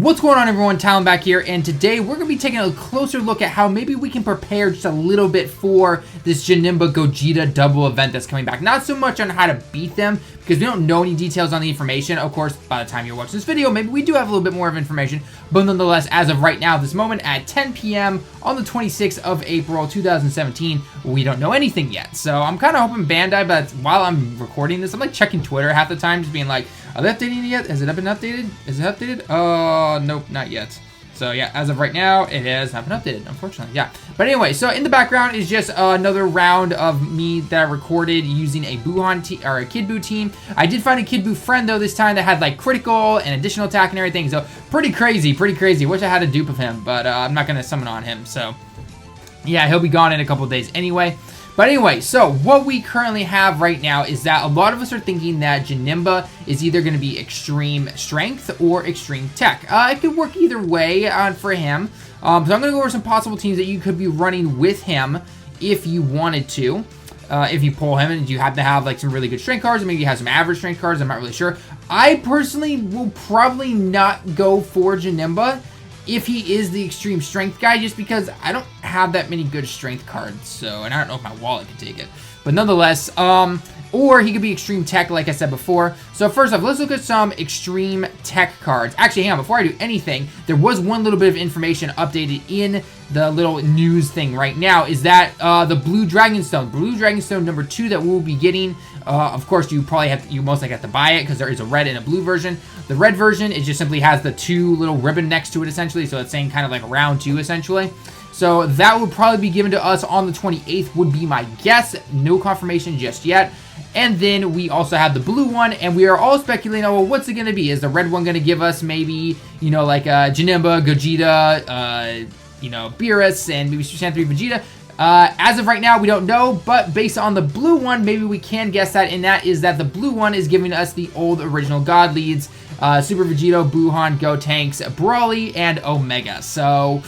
What's going on, everyone? Talon back here, and today we're going to be taking a closer look at how maybe we can prepare just a little bit for this Janemba Gogeta double event that's coming back. Not so much on how to beat them, because we don't know any details on the information. Of course, by the time you're watching this video, maybe we do have a little bit more of information, but nonetheless, as of right now, this moment at 10 p.m. on the 26th of April, 2017, we don't know anything yet. So I'm kind of hoping Bandai, but while I'm recording this, I'm like checking Twitter half the time, just being like, are they updating it yet? Has it been updated? Is it updated? Nope, not yet. So yeah, as of right now, it has not been updated, unfortunately. Yeah. But anyway, so in the background is just another round of me that I recorded using a or a Kid Buu team. I did find a Kid Buu friend though this time that had like critical and additional attack and everything. So pretty crazy, pretty crazy. Wish I had a dupe of him, but I'm not gonna summon on him. So yeah, he'll be gone in a couple of days anyway. But anyway, so what we currently have right now is that a lot of us are thinking that Janemba is either going to be extreme strength or extreme tech. It could work either way for him. So I'm going to go over some possible teams that you could be running with him if you wanted to. If you pull him and you have to have like some really good strength cards, or maybe you have some average strength cards, I'm not really sure. I personally will probably not go for Janemba if he is the extreme strength guy, just because I don't have that many good strength cards, so, and I don't know if my wallet can take it. But nonetheless, or he could be extreme tech, like I said before. So first off, let's look at some extreme tech cards. Actually, hang on, before I do anything, there was one little bit of information updated in the little news thing right now, is that the Blue Dragonstone number 2 that we'll be getting, of course, you most likely have to buy it because there is a red and a blue version. The red version, it just simply has the 2 little ribbon next to it, essentially, so it's saying kind of like round 2, essentially. So that would probably be given to us on the 28th, would be my guess. No confirmation just yet. And then we also have the blue one, and we are all speculating, oh, well, what's it going to be? Is the red one going to give us maybe, you know, like Janemba, Gogeta, you know, Beerus, and maybe Super Saiyan 3 Vegeta? As of right now, we don't know, but based on the blue one, maybe we can guess that, and that is that the blue one is giving us the old original God leads, Super Vegito, Buuhan, Gotenks, Broly, and Omega. So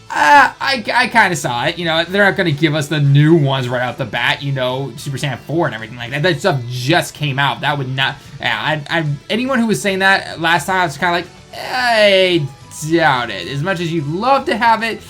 I kind of saw it. You know, they're not going to give us the new ones right out the bat, you know, Super Saiyan 4 and everything like that. That stuff just came out. That would not... Yeah, anyone who was saying that last time, I was kind of like, I doubt it. As much as you'd love to have it,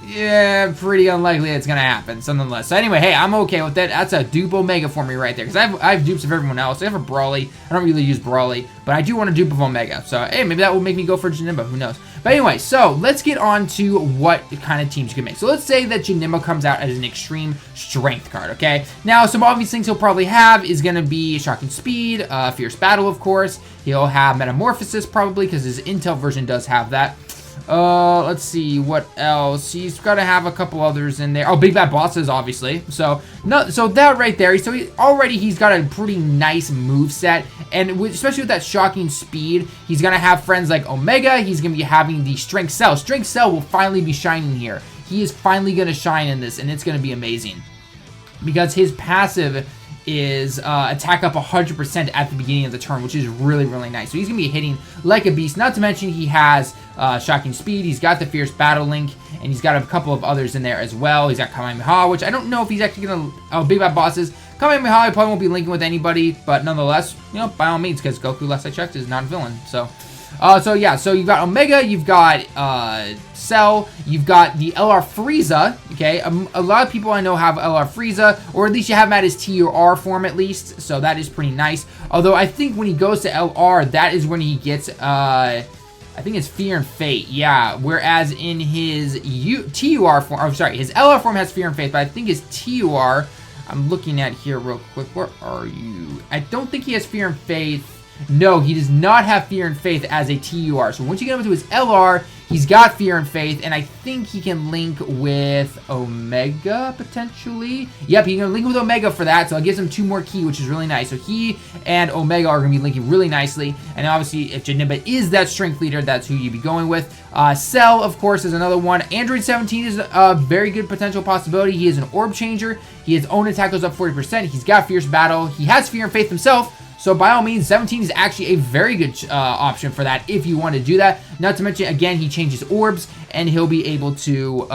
yeah, pretty unlikely it's going to happen, so nonetheless. So anyway, hey, I'm okay with that. That's a dupe Omega for me right there, because I have dupes of everyone else. I have a Broly. I don't really use Broly, but I do want a dupe of Omega. So, hey, maybe that will make me go for Janemba. Who knows? But anyway, so let's get on to what kind of teams you can make. So let's say that Janemba comes out as an extreme strength card, okay? Now, some obvious things he'll probably have is going to be Shocking Speed, Fierce Battle, of course. He'll have Metamorphosis, probably, because his Intel version does have that. Let's see, what else? He's got to have a couple others in there. Oh, Big Bad Bosses, obviously. So that right there. So he's got a pretty nice move set, and especially with that Shocking Speed, he's gonna have friends like Omega. He's gonna be having the Strength Cell. Strength Cell will finally be shining here. He is finally gonna shine in this, and it's gonna be amazing because his passive is attack up 100% at the beginning of the turn, which is really, really nice. So he's going to be hitting like a beast. Not to mention he has Shocking Speed. He's got the Fierce Battle Link, and he's got a couple of others in there as well. He's got Kamehameha, which I don't know if he's actually going to... Oh, Big Bad Bosses. Kamehameha, he probably won't be linking with anybody, but nonetheless, you know, by all means, because Goku, last I checked, is not a villain. So yeah, so you've got Omega, you've got Cell, you've got the LR Frieza, okay? A lot of people I know have LR Frieza, or at least you have him at his TUR form at least, so that is pretty nice. Although I think when he goes to LR, that is when he gets, I think it's Fear and Fate, yeah. Whereas in his TUR form, oh, sorry, his LR form has Fear and Fate, but I think his TUR, I'm looking at here real quick, where are you? I don't think he has Fear and Faith. No, he does not have Fear and Faith as a TUR. So once you get him to his LR, he's got Fear and Faith, and I think he can link with Omega, potentially. Yep, he can link with Omega for that, so it gives him 2 more ki, which is really nice. So he and Omega are going to be linking really nicely, and obviously, if Janemba is that strength leader, that's who you'd be going with. Cell, of course, is another one. Android 17 is a very good potential possibility. He is an orb changer. His own attack goes up 40%. He's got Fierce Battle. He has Fear and Faith himself, So by all means, 17 is actually a very good option for that if you want to do that. Not to mention, again, he changes orbs, and he'll be able to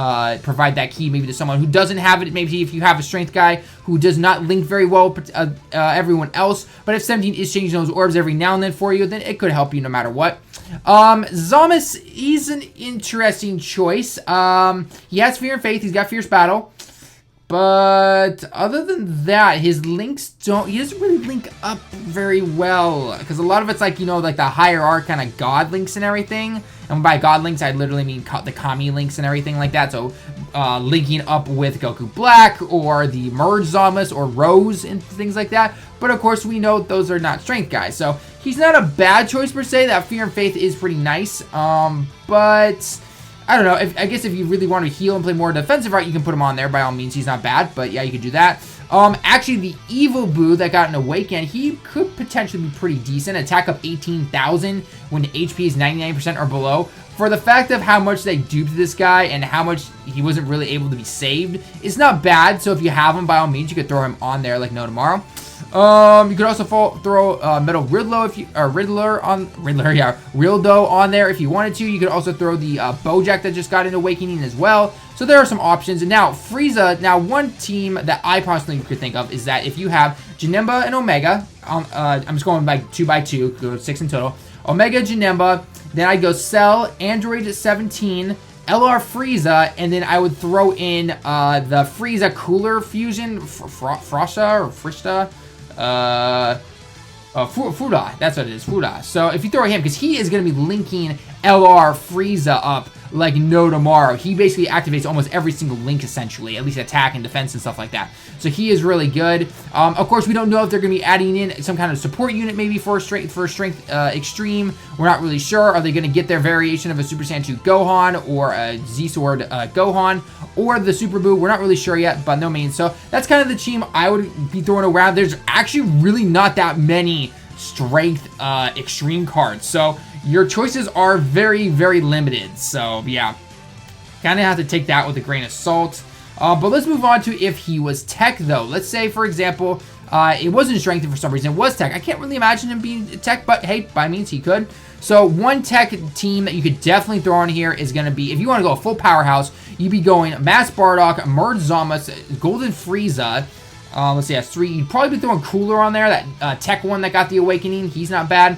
provide that key maybe to someone who doesn't have it. Maybe if you have a strength guy who does not link very well with everyone else. But if 17 is changing those orbs every now and then for you, then it could help you no matter what. Zamas is an interesting choice. He has Fear and Faith. He's got Fierce Battle. But other than that, his links he doesn't really link up very well. Because a lot of it's like, you know, like the higher art kind of god links and everything. And by god links, I literally mean the Kami links and everything like that. So linking up with Goku Black or the Merge Zamas or Rose and things like that. But of course, we know those are not strength guys. So he's not a bad choice per se. That Fear and Faith is pretty nice. But I don't know. I guess if you really want to heal and play more defensive route, you can put him on there. By all means, he's not bad. But yeah, you could do that. Actually, the Evil Boo that got an Awaken, he could potentially be pretty decent. Attack up 18,000 when HP is 99% or below. For the fact of how much they duped this guy and how much he wasn't really able to be saved, it's not bad. So if you have him, by all means, you could throw him on there like no tomorrow. You could also throw Metal Riddler Rildo on there if you wanted to. You could also throw the Bojack that just got an Awakening as well. So there are some options. And now Frieza. Now one team that I personally could think of is that if you have Janemba and Omega, I'm just going by 2x2, go 6 in total. Omega, Janemba, then I go Cell, Android 17. LR Frieza, and then I would throw in the Frieza Cooler Fusion, Frosha or Frista. Fuda, that's what it is, Fuda. So if you throw him, because he is going to be linking LR Frieza up like no tomorrow. He basically activates almost every single link, essentially, at least attack and defense and stuff like that. So he is really good. Of course, we don't know if they're going to be adding in some kind of support unit maybe for strength extreme. We're not really sure. Are they going to get their variation of a Super Saiyan 2 Gohan or a Z-Sword Gohan or the Super Buu? We're not really sure yet, by no means. So that's kind of the team I would be throwing around. There's actually really not that many strength extreme cards. So your choices are very, very limited. So yeah, kind of have to take that with a grain of salt. But let's move on to if he was tech, though. Let's say, for example, it wasn't strength for some reason. It was tech. I can't really imagine him being tech, but hey, by means, he could. So one tech team that you could definitely throw on here is going to be, if you want to go full powerhouse, you'd be going Mass Bardock, Merge Zamas, Golden Frieza. Let's see, that's 3. You'd probably be throwing Cooler on there, that tech one that got the Awakening. He's not bad.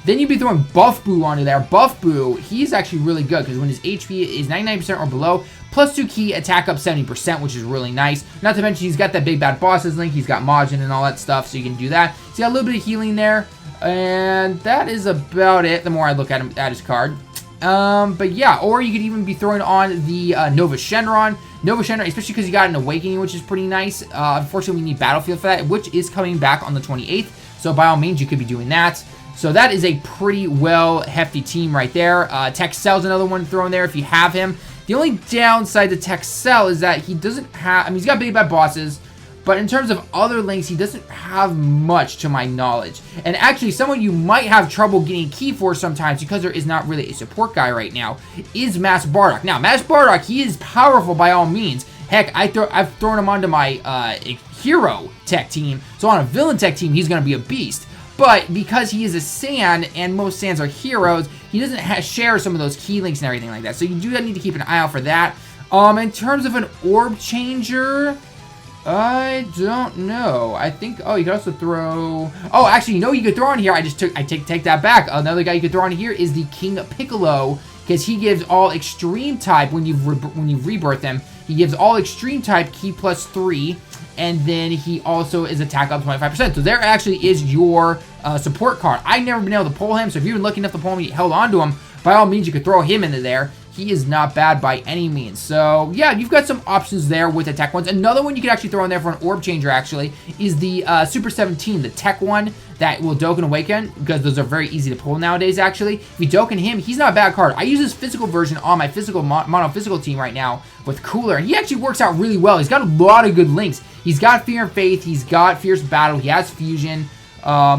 Then you'd be throwing Buff Boo onto there. Buff Boo, he's actually really good because when his HP is 99% or below, plus 2 key, attack up 70%, which is really nice. Not to mention he's got that Big Bad Bosses link. He's got Majin and all that stuff, so you can do that. He's got a little bit of healing there. And that is about it, the more I look at him, at his card. But yeah, or you could even be throwing on the Nova Shenron. Nova Shenron, especially because you got an Awakening, which is pretty nice. Unfortunately, we need Battlefield for that, which is coming back on the 28th. So by all means, you could be doing that. So that is a pretty well hefty team right there. Tech Cell's another one thrown there if you have him. The only downside to Tech Cell is that he doesn't have, I mean, he's got Big Bad Bosses, but in terms of other links, he doesn't have much to my knowledge. And actually, someone you might have trouble getting key for sometimes because there is not really a support guy right now is Mass Bardock. Now, Mass Bardock, he is powerful by all means. Heck, I've thrown him onto my hero tech team, so on a villain tech team, he's going to be a beast. But because he is a Saiyan, and most Saiyans are heroes, he doesn't share some of those key links and everything like that. So you do need to keep an eye out for that. In terms of an orb changer, I don't know. I think, oh, you could also throw, oh, actually, you know you could throw on here, I take that back. Another guy you could throw on here is the King Piccolo, because he gives all extreme type when you rebirth him. He gives all extreme type key plus 3. And then he also is attack up 25%. So there actually is your support card. I've never been able to pull him, so if you're lucky enough to pull him, you held on to him, by all means, you could throw him into there. He is not bad by any means. So, yeah, you've got some options there with the tech ones. Another one you could actually throw in there for an orb changer, actually, is the Super 17, the tech one that will Dokkan Awaken, because those are very easy to pull nowadays, actually. If you Dokkan him, he's not a bad card. I use his physical version on my physical mono-physical team right now with Cooler, and he actually works out really well. He's got a lot of good links. He's got Fear and Faith, he's got Fierce Battle, he has Fusion,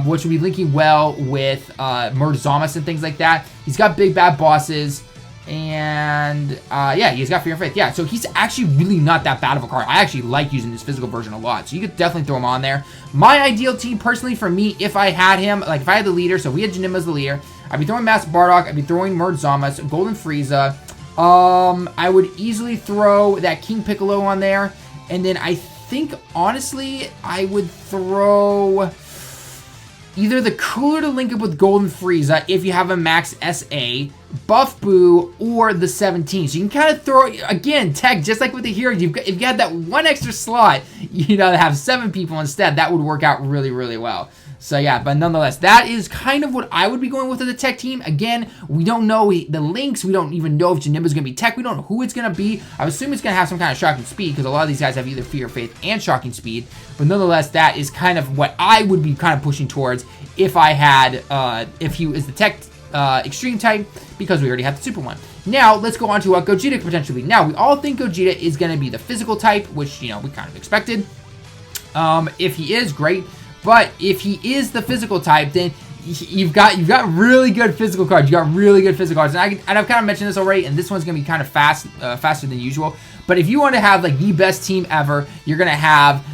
which will be linking well with Merge Zamas and things like that. He's got Big Bad Bosses. And, yeah, he's got Fear and Faith. Yeah, so he's actually really not that bad of a card. I actually like using this physical version a lot, so you could definitely throw him on there. My ideal team, personally, for me, if I had him, like, if I had the leader, so if we had Janemba as the leader, I'd be throwing Master Bardock, I'd be throwing Murzamas, Golden Frieza. I would easily throw that King Piccolo on there, and then I think, honestly, I would throw either the Cooler to link up with Golden Frieza if you have a max SA, Buff Boo, or the 17. So you can kind of throw, again, tech, just like with the heroes, if you had that one extra slot, you know, to have 7 people instead, that would work out really, really well. So yeah, but nonetheless, that is kind of what I would be going with the tech team. Again, we don't know the links. We don't even know if Janemba's going to be tech. We don't know who it's going to be. I assume it's going to have some kind of shocking speed because a lot of these guys have either Fear, Faith, and shocking speed. But nonetheless, that is kind of what I would be kind of pushing towards if I had, if he is the tech extreme type, because we already have the super one. Now, let's go on to what Gogeta could potentially be. Now, we all think Gogeta is going to be the physical type, which, you know, we kind of expected. If he is, great. But if he is the physical type, then you've got really good physical cards. You got really good physical cards, and I've kind of mentioned this already. And this one's gonna be kind of faster than usual. But if you want to have like the best team ever, you're gonna have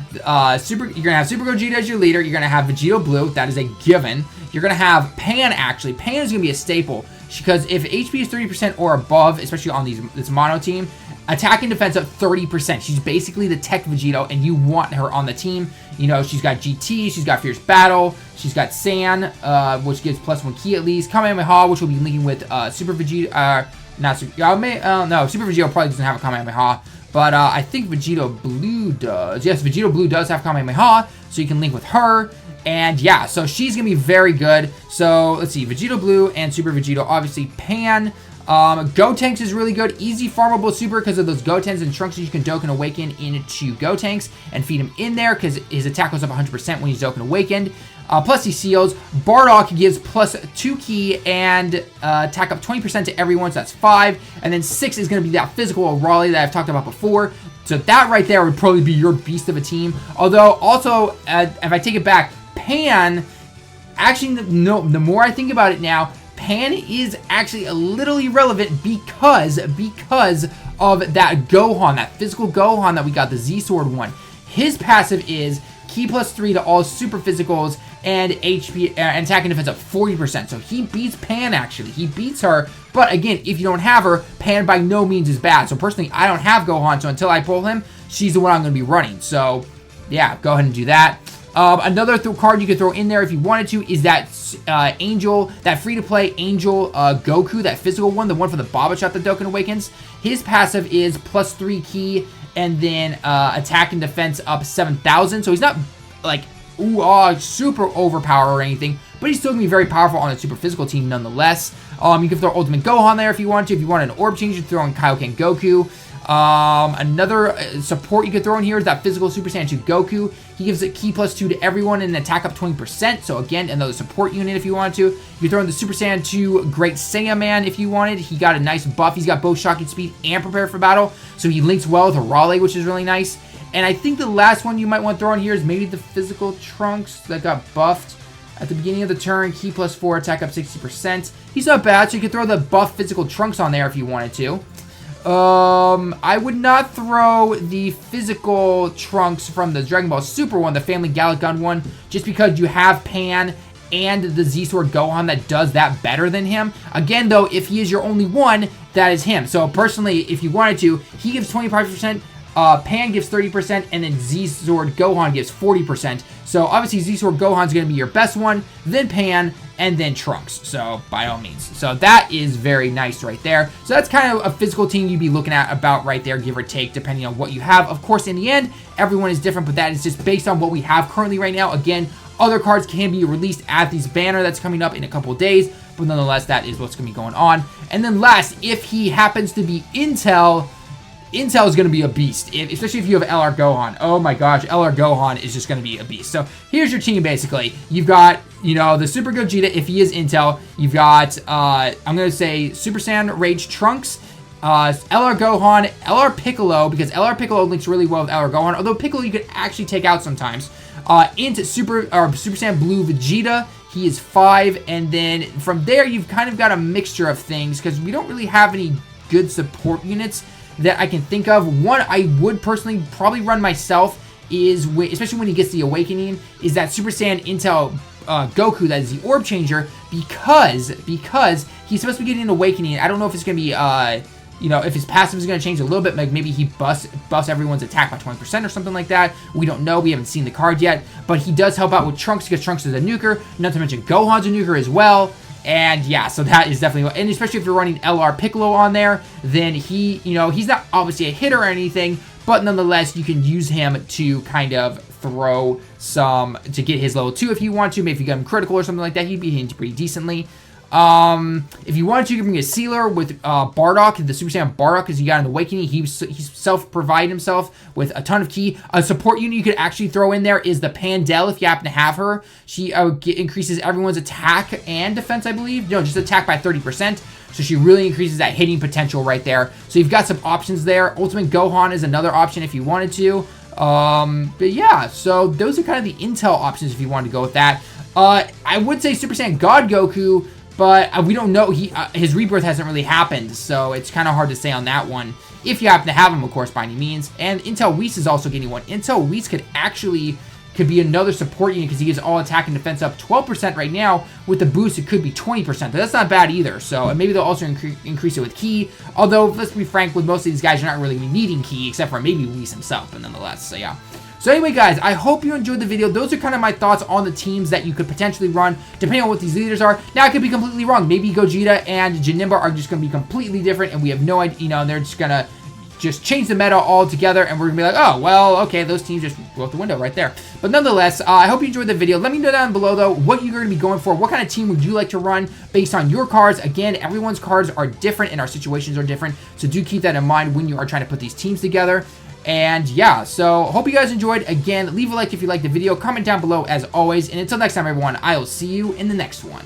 Super Gogeta as your leader. You're gonna have Vegito Blue. That is a given. You're gonna have Pan. Actually, Pan is gonna be a staple because if HP is 30% or above, especially on this mono team, attack and defense up 30%. She's basically the tech Vegito, and you want her on the team. You know, she's got GT, she's got Fierce Battle, she's got San, which gives +1 key at least. Kamehameha, which will be linking with Super Vegito, no, Super Vegito probably doesn't have a Kamehameha, but I think Vegito Blue does. Yes, Vegito Blue does have Kamehameha, so you can link with her. And yeah, so she's going to be very good. So let's see, Vegito Blue and Super Vegito, obviously Pan. Gotenks is really good. Easy farmable super because of those Gotens and Trunks that you can Dokkan Awaken into Gotenks and feed him in there because his attack goes up 100% when he's Dokkan Awakened. Plus he seals. Bardock gives +2 key and attack up 20% to everyone, so that's 5. And then 6 is going to be that physical Raleigh that I've talked about before. So that right there would probably be your beast of a team. Although also, if I take it back, Pan, actually, no, the more I think about it now, Pan is actually a little irrelevant because of that Gohan, that physical Gohan that we got, the Z-Sword one. His passive is Key +3 to all super physicals and HP and attack and defense up 40%. So he beats Pan, actually. He beats her. But again, if you don't have her, Pan by no means is bad. So personally, I don't have Gohan, so until I pull him, she's the one I'm going to be running. So yeah, go ahead and do that. Another card you could throw in there if you wanted to is that Angel, that free-to-play Angel Goku, that physical one, the one for the Baba Shot that Dokkan Awakens. His passive is +3 key and then attack and defense up 7,000. So he's not like super overpowered or anything, but he's still going to be very powerful on a super physical team nonetheless. You can throw Ultimate Gohan there if you want to. If you want an orb change, you can throw in Kaioken Goku. Another support you could throw in here is that physical Super Saiyan 2 Goku. He gives it key +2 to everyone and an attack up 20%. So again, another support unit if you want to. You could throw in the Super Saiyan 2 Great Saiyaman if you wanted. He got a nice buff. He's got both shocking speed and prepare for battle. So he links well with Raleigh, which is really nice. And I think the last one you might want to throw in here is maybe the physical Trunks that got buffed at the beginning of the turn. Key +4, attack up 60%. He's not bad, so you could throw the buff physical Trunks on there if you wanted to. I would not throw the physical Trunks from the Dragon Ball Super one, the Family Gallic Gun one, just because you have Pan and the Z-Sword Gohan that does that better than him. Again, though, if he is your only one, that is him. So personally, if you wanted to, he gives 25%, Pan gives 30%, and then Z-Sword Gohan gives 40%. So obviously Z-Sword Gohan is going to be your best one, then Pan, and then Trunks. So by all means. So that is very nice right there. So that's kind of a physical team you'd be looking at about right there, give or take, depending on what you have. Of course, in the end, everyone is different, but that is just based on what we have currently right now. Again, other cards can be released at this banner that's coming up in a couple of days, but nonetheless, that is what's going to be going on. And then last, if he happens to be Intel is going to be a beast, especially if you have LR Gohan. Oh my gosh, LR Gohan is just going to be a beast. So here's your team, basically. You've got, you know, the Super Gogeta, if he is Intel. You've got, I'm going to say Super Saiyan Rage Trunks, LR Gohan, LR Piccolo, because LR Piccolo links really well with LR Gohan, although Piccolo you could actually take out sometimes. Into Super Saiyan Blue Vegeta. he is 5, and then from there you've kind of got a mixture of things because we don't really have any good support units that I can think of. One I would personally probably run myself is, especially when he gets the Awakening, is that Super Saiyan Intel Goku that is the Orb Changer, because he's supposed to be getting an Awakening. I don't know if it's going to be, if his passive is going to change a little bit, like maybe he buffs everyone's attack by 20% or something like that. We don't know. We haven't seen the card yet, but he does help out with Trunks because Trunks is a nuker, not to mention Gohan's a nuker as well. And yeah, so that is definitely, and especially if you're running LR Piccolo on there, then he's not obviously a hitter or anything, but nonetheless, you can use him to kind of throw some, to get his level 2 if you want to. Maybe if you get him critical or something like that, he'd be hitting pretty decently. If you wanted to, you can bring a Sealer with Bardock, the Super Saiyan Bardock, because he got an Awakening. He's self-provided himself with a ton of ki. A support unit you could actually throw in there is the Pandel, if you happen to have her. She increases everyone's attack and defense, I believe. No, just attack by 30%. So she really increases that hitting potential right there. So you've got some options there. Ultimate Gohan is another option if you wanted to. But yeah, so those are kind of the Intel options if you wanted to go with that. I would say Super Saiyan God Goku, but we don't know. His rebirth hasn't really happened, so it's kind of hard to say on that one. If you happen to have him, of course, by any means. And Intel Whis is also getting one. Intel Whis could be another support unit because he gets all attack and defense up 12% right now. With the boost, it could be 20%. But that's not bad either. So, and maybe they'll also increase it with ki. Although, let's be frank, with most of these guys, you're not really needing ki, except for maybe Whis himself, but nonetheless. So, yeah. So anyway, guys, I hope you enjoyed the video. Those are kind of my thoughts on the teams that you could potentially run, depending on what these leaders are. Now, I could be completely wrong. Maybe Gogeta and Janemba are just going to be completely different, and we have no idea, and they're just going to change the meta altogether, and we're going to be like, oh, well, okay, those teams just go out the window right there. But nonetheless, I hope you enjoyed the video. Let me know down below, though, what you're going to be going for. What kind of team would you like to run based on your cards? Again, everyone's cards are different, and our situations are different, so do keep that in mind when you are trying to put these teams together. And yeah, so hope you guys enjoyed. Again, leave a like if you liked the video. Comment down below as always. And until next time, everyone, I will see you in the next one.